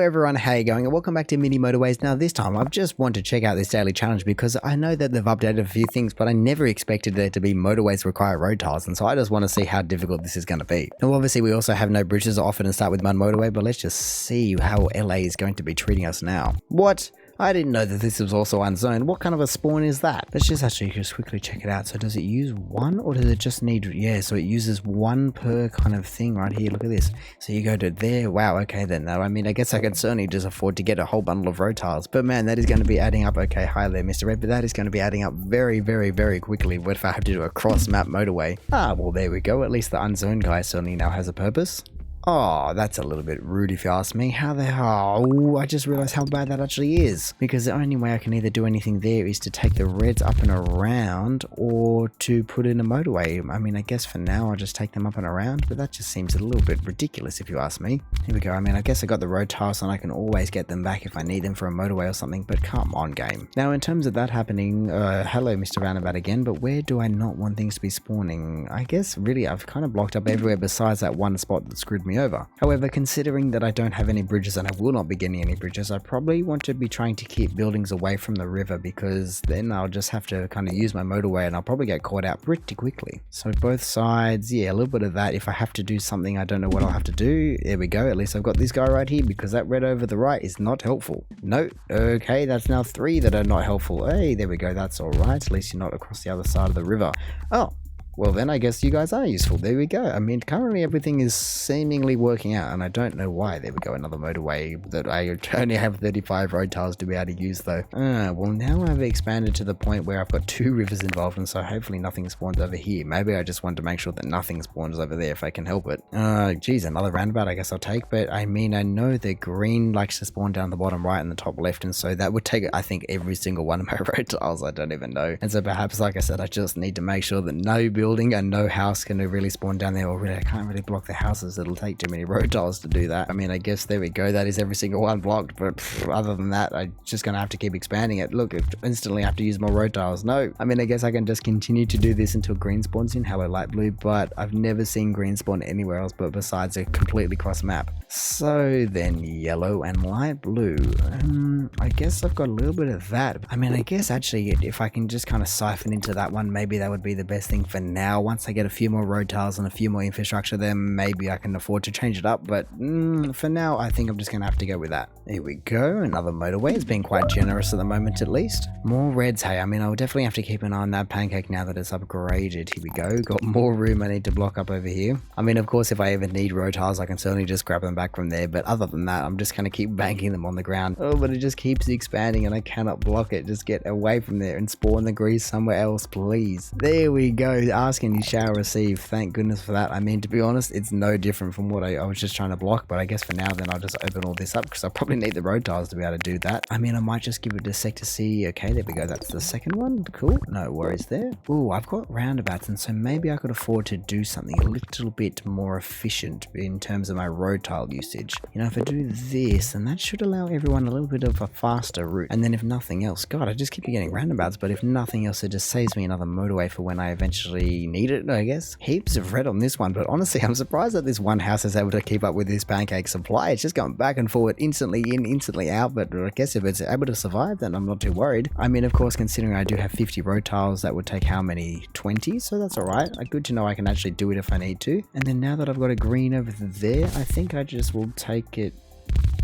everyone, how you going? And welcome back to Mini Motorways. Now this time I've just wanted to check out this daily challenge because I know that they've updated a few things, but I never expected there to be motorways require road tiles, and so I just want to see how difficult this is going to be. Now obviously we also have no bridges offered and start with one motorway, but let's just see how LA is going to be treating us now. What? I didn't know that this was also unzoned. What kind of a spawn is that? Let's just quickly check it out. So does it use one or does it just need, yeah, so it uses one per kind of thing right here. Look at this. So you go to there. Wow, okay then. Now, I mean, I guess I could certainly just afford to get a whole bundle of road tiles, but man, that is going to be adding up. Okay, hi there, Mr. Red, but that is going to be adding up very, very, very quickly. What if I have to do a cross map motorway? Ah, well, there we go. At least the unzoned guy certainly now has a purpose. Oh, that's a little bit rude if you ask me. How the hell? Oh, I just realized how bad that actually is. Because the only way I can either do anything there is to take the reds up and around or to put in a motorway. I mean, I guess for now I'll just take them up and around, but that just seems a little bit ridiculous if you ask me. Here we go. I mean, I guess I got the road tiles and I can always get them back if I need them for a motorway or something, but come on, game. Now, in terms of that happening, hello, Mr. Roundabout again, but where do I not want things to be spawning? I guess really I've kind of blocked up everywhere besides that one spot that screwed me over. However, considering that I don't have any bridges and I will not be getting any bridges, I probably want to be trying to keep buildings away from the river, because then I'll just have to kind of use my motorway and I'll probably get caught out pretty quickly. So both sides, yeah, a little bit of that. If I have to do something, I don't know what I'll have to do. There we go. At least I've got this guy right here, because that red over the right is not helpful. No, okay, that's now 3 that are not helpful. Hey, there we go. That's all right. At least you're not across the other side of the river. Oh. Well, then I guess you guys are useful. There we go. I mean, currently everything is seemingly working out, and I don't know why. There we go, another motorway that I only have 35 road tiles to be able to use, though. Well, now I've expanded to the point where I've got 2 rivers involved, and so hopefully nothing spawns over here. Maybe I just want to make sure that nothing spawns over there if I can help it. Geez, another roundabout I guess I'll take, but I mean, I know that green likes to spawn down the bottom right and the top left, and so that would take, I think, every single one of my road tiles. I don't even know. And so perhaps, like I said, I just need to make sure that no building and no house can really spawn down there, or really I can't really block the houses. It'll take too many road tiles to do that. I mean, I guess there we go, that is every single one blocked, but other than that, I'm just gonna have to keep expanding it. Look, I instantly have to use more road tiles. No, I mean, I guess I can just continue to do this until green spawns in. Hello, light blue, but I've never seen green spawn anywhere else but besides a completely cross map. So then yellow and light blue. I guess I've got a little bit of that. I mean, I guess actually if I can just kind of siphon into that one, maybe that would be the best thing for now. Once I get a few more road tiles and a few more infrastructure, then maybe I can afford to change it up, but for now I think I'm just gonna have to go with that. Here we go, another motorway. It's being quite generous at the moment, at least. More reds. Hey, I mean, I'll definitely have to keep an eye on that pancake now that it's upgraded. Here we go, got more room I need to block up over here. I mean, of course, if I ever need road tiles, I can certainly just grab them back from there, but other than that, I'm just gonna keep banking them on the ground. Oh, but it just keeps expanding and I cannot block it. Just get away from there and spawn the grease somewhere else, please. There we go. Asking you shall receive. Thank goodness for that. I mean, to be honest, it's no different from what I was just trying to block, but I guess for now then I'll just open all this up, because I'll probably need the road tiles to be able to do that. I mean, I might just give it to sector C. Okay, there we go. That's the second one. Cool. No worries there. Oh, I've got roundabouts, and so maybe I could afford to do something a little bit more efficient in terms of my road tile usage. You know, if I do this, then that should allow everyone a little bit of a faster route. And then if nothing else, God, I just keep getting roundabouts, but if nothing else, it just saves me another motorway for when I eventually need it, I guess. Heaps of red on this one, but honestly, I'm surprised that this one house is able to keep up with this pancake supply. It's just going back and forward, instantly in, instantly out, but I guess if it's able to survive, then I'm not too worried. I mean, of course, considering I do have 50 road tiles, that would take how many? 20? So that's alright. Good to know I can actually do it if I need to. And then now that I've got a green over there, I think I just will take it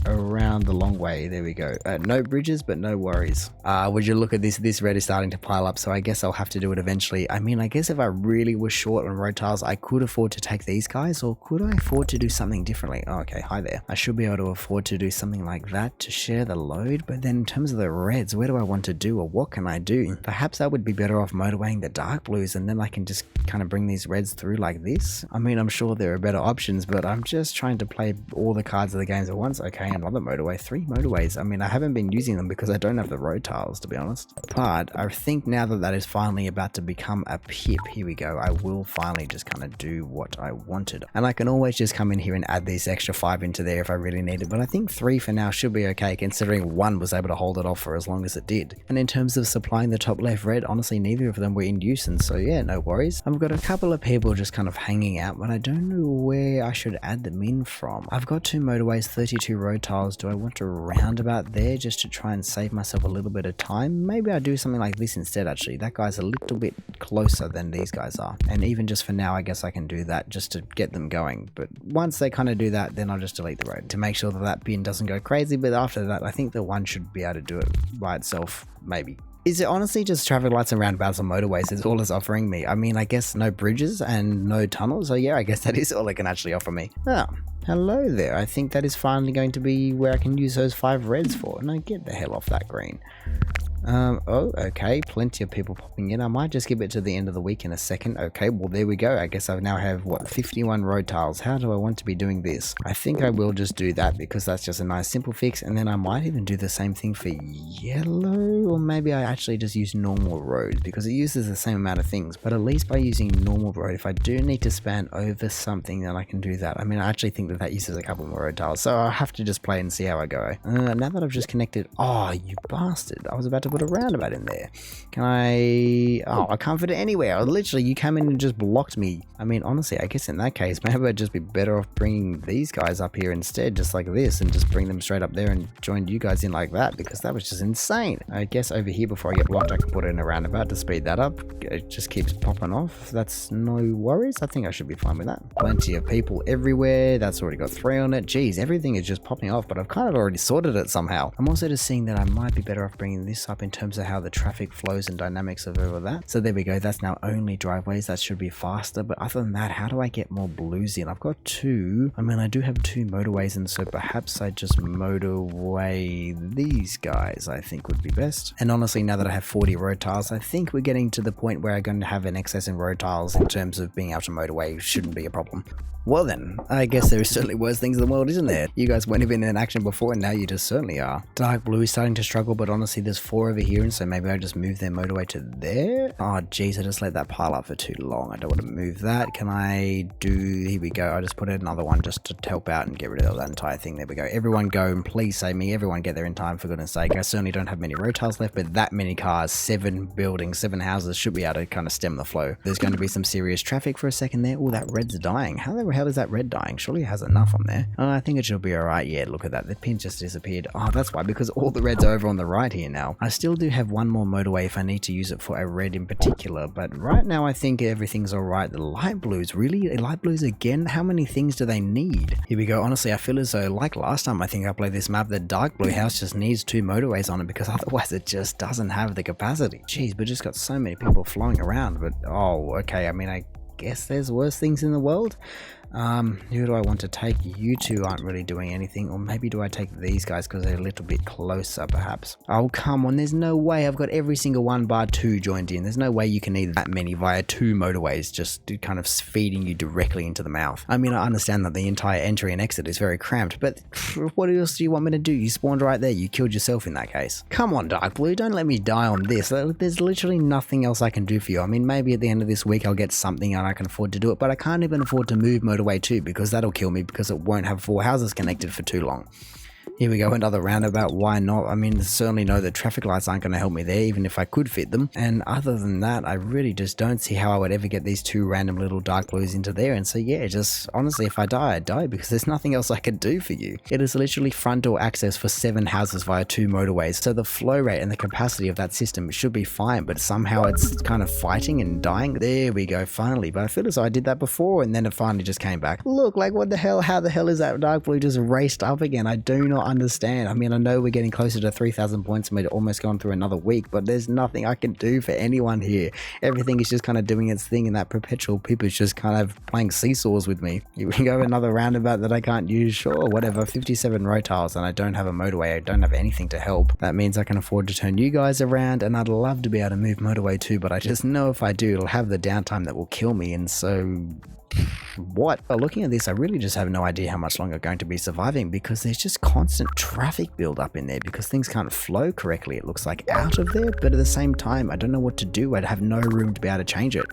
around the long way. There we go. No bridges, but no worries. Would you look at this? This red is starting to pile up, so I guess I'll have to do it eventually. I mean, I guess if I really was short on road tiles, I could afford to take these guys, or could I afford to do something differently? Oh, okay, hi there. I should be able to afford to do something like that to share the load, but then in terms of the reds, where do I want to do, or what can I do? Perhaps I would be better off motorwaying the dark blues, and then I can just kind of bring these reds through like this. I mean, I'm sure there are better options, but I'm just trying to play all the cards of the games at once. Okay, another motorway, 3 motorways. I mean, I haven't been using them because I don't have the road tiles, to be honest. But I think now that that is finally about to become a pip, here we go, I will finally just kind of do what I wanted. And I can always just come in here and add these extra 5 into there if I really need it. But I think 3 for now should be okay, considering 1 was able to hold it off for as long as it did. And in terms of supplying the top left red, honestly, neither of them were in use, and so yeah, no worries. I've got a couple of people just kind of hanging out, but I don't know where I should add them in from. I've got 2 motorways, 32 road tiles. Do I want a roundabout there just to try and save myself a little bit of time? Maybe I do something like this instead actually. That guy's a little bit closer than these guys are. And even just for now, I guess I can do that just to get them going. But once they kind of do that, then I'll just delete the road to make sure that that bin doesn't go crazy. But after that, I think the one should be able to do it by itself, maybe. Is it honestly just traffic lights and roundabouts and motorways is all it's offering me? I mean, I guess no bridges and no tunnels. So yeah, I guess that is all it can actually offer me. Oh, hello there. I think that is finally going to be where I can use those 5 reds for. No, get the hell off that green. Oh, okay, plenty of people popping in. I might just give it to the end of the week in a second. Okay, well, there we go. I guess I now have, what, 51 road tiles. How do I want to be doing this? I think I will just do that because that's just a nice simple fix, and then I might even do the same thing for yellow, or maybe I actually just use normal road because it uses the same amount of things, but at least by using normal road, if I do need to span over something, then I can do that. I mean, I actually think that that uses a couple more road tiles, so I'll have to just play and see how I go. Now that I've just connected, oh, you bastard, I was about to put a roundabout in there. Can I? Oh, I can't fit it anywhere. Literally, you came in and just blocked me. I mean, honestly, I guess in that case, maybe I'd just be better off bringing these guys up here instead, just like this, and just bring them straight up there and join you guys in like that, because that was just insane. I guess over here, before I get blocked, I can put it in a roundabout to speed that up. It just keeps popping off. That's no worries. I think I should be fine with that. Plenty of people everywhere. That's already got 3 on it. Geez, everything is just popping off, but I've kind of already sorted it somehow. I'm also just seeing that I might be better off bringing this up in terms of how the traffic flows and dynamics of all of that. So there we go. That's now only driveways. That should be faster. But other than that, how do I get more blues in? I've got 2. I mean, I do have 2 motorways, and so perhaps I just motorway these guys, I think would be best. And honestly, now that I have 40 road tiles, I think we're getting to the point where I'm going to have an excess in road tiles in terms of being able to motorway. Shouldn't be a problem. Well then, I guess there is certainly worse things in the world, isn't there? You guys weren't even in action before, and now you just certainly are. Dark blue is starting to struggle, but honestly there's 4 over here, and so maybe I just move their motorway to there? Oh geez, I just let that pile up for too long. I don't want to move that. Can I do... Here we go. I just put in another one just to help out and get rid of that entire thing. There we go. Everyone go, and please save me. Everyone get there in time, for goodness sake. I certainly don't have many road tiles left, but that many cars, 7 buildings, 7 houses should be able to kind of stem the flow. There's going to be some serious traffic for a second there. Oh, that red's dying. How the hell is that red dying? Surely it has enough on there. Oh, I think it should be alright. Yeah, look at that. The pin just disappeared. Oh, that's why, because all the reds are over on the right here now. I still do have one more motorway if I need to use it for a red in particular, but right now I think everything's alright. The light blues, really? Light blues again? How many things do they need? Here we go. Honestly, I feel as though, like last time I think I played this map, the dark blue house just needs 2 motorways on it, because otherwise it just doesn't have the capacity. Jeez, but just got so many people flowing around, but oh, okay. I mean, I guess there's worse things in the world. Who do I want to take? You 2 aren't really doing anything, or maybe do I take these guys because they're a little bit closer perhaps? Oh come on, there's no way. I've got every single one bar 2 joined in. There's no way you can need that many via 2 motorways just kind of feeding you directly into the mouth. I mean, I understand that the entire entry and exit is very cramped, but what else do you want me to do? You spawned right there. You killed yourself in that case. Come on, Dark Blue, don't let me die on this. There's literally nothing else I can do for you. I mean, maybe at the end of this week I'll get something and I can afford to do it, but I can't even afford to move motorway 2 because that'll kill me, because it won't have 4 houses connected for too long. Here we go, another roundabout. Why not? I mean, certainly know that traffic lights aren't going to help me there, even if I could fit them. And other than that, I really just don't see how I would ever get these 2 random little dark blues into there. And so yeah, just honestly, if I die, I die, because there's nothing else I could do for you. It is literally front door access for 7 houses via 2 motorways. So the flow rate and the capacity of that system should be fine, but somehow it's kind of fighting and dying. There we go, finally. But I feel as though I did that before, and then it finally just came back. Look, like what the hell? How the hell is that dark blue just raced up again? I do not understand. I mean, I know we're getting closer to 3,000 points and we're almost gone through another week, but there's nothing I can do for anyone here. Everything is just kind of doing its thing, and that perpetual poop is just kind of playing seesaws with me. Here we go, another roundabout that I can't use. Sure, whatever. 57 road tiles, and I don't have a motorway. I don't have anything to help. That means I can afford to turn you guys around, and I'd love to be able to move motorway too, but I just know if I do, it'll have the downtime that will kill me, and so... What? Well, looking at this, I really just have no idea how much longer I'm going to be surviving, because there's just constant traffic build up in there because things can't flow correctly, it looks like, out of there. But at the same time, I don't know what to do. I'd have no room to be able to change it.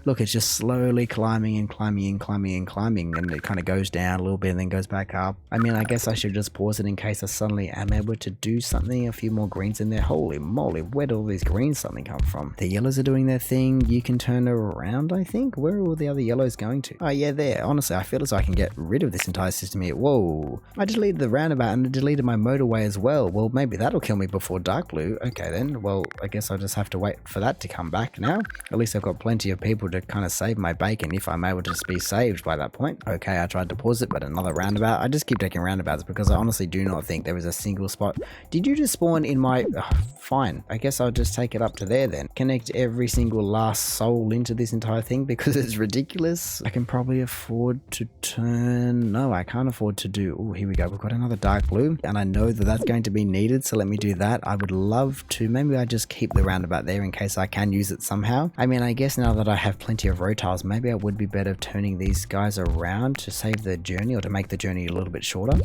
Look, it's just slowly climbing and climbing and climbing and climbing, and it kind of goes down a little bit and then goes back up. I mean, I guess I should just pause it in case I suddenly am able to do something. A few more greens in there. Holy moly, where do all these greens suddenly come from? The yellows are doing their thing. You can turn around, I think. Where are all the other yellows going to? Oh yeah, there. Honestly, I feel as though I can get rid of this entire system here. Whoa. I deleted the roundabout and it deleted my motorway as well. Well, maybe that'll kill me before dark blue. Okay then, well, I guess I'll just have to wait for that to come back now. At least I've got plenty of people to kind of save my bacon if I'm able to just be saved by that point. Okay, I tried to pause it, but another roundabout. I just keep taking roundabouts because I honestly do not think there is a single spot. Did you just spawn in my... fine, I guess I'll just take it up to there then. Connect every single last soul into this entire thing because it's ridiculous. I can probably afford to turn... No, I can't afford to do... Oh, here we go. We've got another dark blue and I know that that's going to be needed, so let me do that. I would love to... Maybe I just keep the roundabout there in case I can use it somehow. I mean, I guess now that I have plenty of road tiles, maybe I would be better turning these guys around to save the journey or to make the journey a little bit shorter.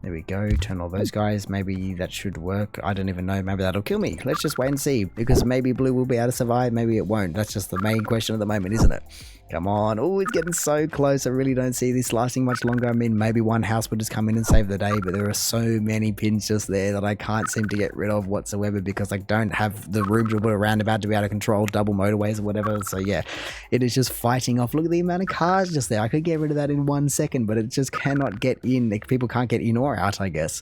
There we go, turn all those guys, maybe that should work. I don't even know, maybe that'll kill me. Let's just wait and see, because maybe blue will be able to survive, maybe it won't. That's just the main question at the moment, isn't it? Come on. Oh, it's getting so close. I really don't see this lasting much longer. I mean, maybe one house would just come in and save the day, but there are so many pins just there that I can't seem to get rid of whatsoever because I don't have the room to put a roundabout to be able to control double motorways or whatever. So yeah, it is just fighting off. Look at the amount of cars just there. I could get rid of that in 1 second, but it just cannot get in. Like, people can't get in or out, I guess.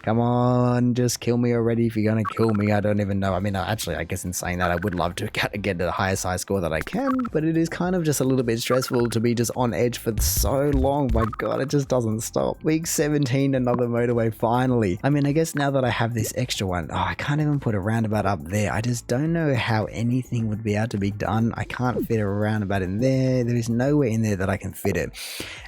Come on, just kill me already if you're going to kill me. I don't even know. I mean, actually, I guess in saying that, I would love to get the highest high score that I can, but it is kind of just a little bit stressful to be just on edge for so long. My God, it just doesn't stop. Week 17, another motorway, finally. I mean, I guess now that I have this extra one, I can't even put a roundabout up there. I just don't know how anything would be able to be done. I can't fit a roundabout in there. There is nowhere in there that I can fit it.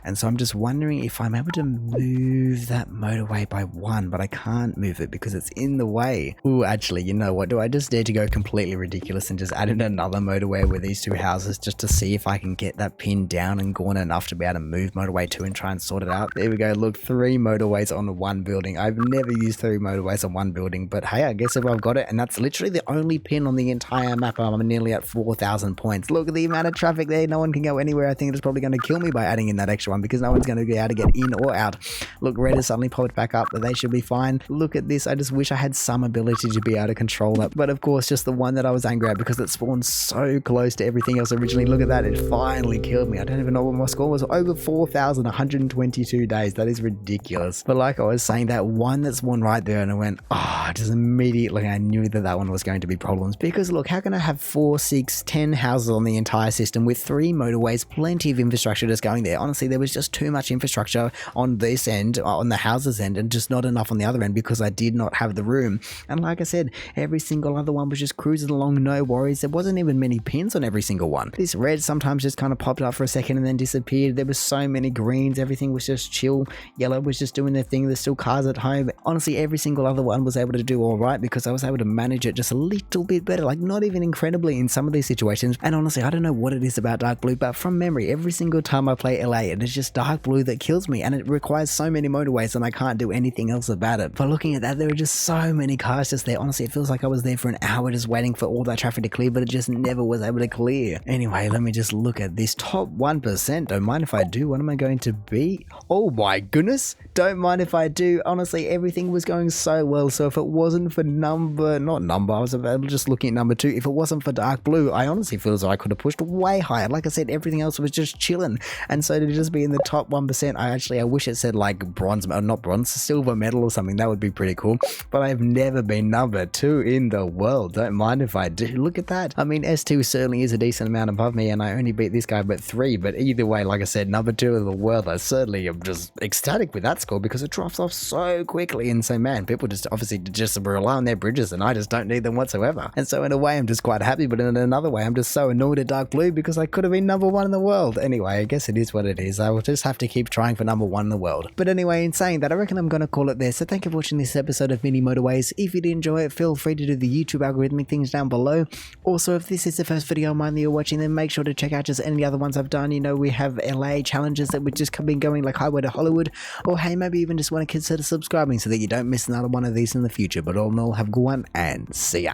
And so I'm just wondering if I'm able to move that motorway by one, but I can't move it because it's in the way. Ooh, actually, you know what? Do I just dare to go completely ridiculous and just add in another motorway with these two houses just to see if I can get that pin down and gone enough to be able to move motorway 2 and try and sort it out? There we go. Look, 3 motorways on one building. I've never used 3 motorways on one building, but hey, I guess if I've got it, and that's literally the only pin on the entire map, I'm nearly at 4,000 points. Look at the amount of traffic there. No one can go anywhere. I think it's probably going to kill me by adding in that extra one because no one's going to be able to get in or out. Look, red has suddenly popped back up, but they should be fine. Look at this. I just wish I had some ability to be able to control that. But of course, just the one that I was angry at because it spawned so close to everything else originally. Look at that. It finally killed me. I don't even know what my score was. Over 4,122 days. That is ridiculous. But like I was saying, that one that spawned right there and I went, just immediately I knew that that one was going to be problems because look, how can I have 4, 6, 10 houses on the entire system with 3 motorways, plenty of infrastructure just going there? Honestly, there was just too much infrastructure on this end, on the houses end, and just not enough on the other end because I did not have the room. And like I said, every single other one was just cruising along, no worries. There wasn't even many pins on every single one. This red sometimes just kind of popped up for a second and then disappeared. There was so many greens, everything was just chill. Yellow was just doing their thing. There's still cars at home. Honestly, every single other one was able to do all right because I was able to manage it just a little bit better, like not even incredibly in some of these situations. And honestly, I don't know what it is about dark blue, but from memory, every single time I play LA, it is just dark blue that kills me, and it requires so many motorways and I can't do anything else about it. But looking at that, there are just so many cars just there. Honestly, it feels like I was there for an hour just waiting for all that traffic to clear, but it just never was able to clear. Anyway, let me just look at this top 1%. Don't mind if I do. What am I going to be? Oh my goodness. Don't mind if I do. Honestly, everything was going so well. So if it wasn't for I was just looking at number 2. If it wasn't for dark blue, I honestly feel as though I could have pushed way higher. Like I said, everything else was just chilling. And so to just be in the top 1%, I wish it said like bronze, not bronze, silver medal or something. That would be pretty cool. But I've never been number 2 in the world. Don't mind if I do. Look at that. I mean, S2 certainly is a decent amount above me, and I only beat this guy by 3. But either way, like I said, number 2 in the world. I certainly am just ecstatic with that score because it drops off so quickly. And so, man, people just obviously just rely on their bridges, and I just don't need them whatsoever. And so, in a way, I'm just quite happy. But in another way, I'm just so annoyed at dark blue because I could have been number 1 in the world. Anyway, I guess it is what it is. I will just have to keep trying for number 1 in the world. But anyway, in saying that, I reckon I'm going to call it there. So thank you for watching this episode of Mini Motorways. If you did enjoy it, feel free to do the YouTube algorithmic things down below. Also, if this is the first video of mine that you're watching, then make sure to check out just any other ones I've done. You know, we have LA challenges that we've just been going, like Highway to Hollywood, or hey, maybe even just want to consider subscribing so that you don't miss another one of these in the future. But all in all, have a good one and see ya.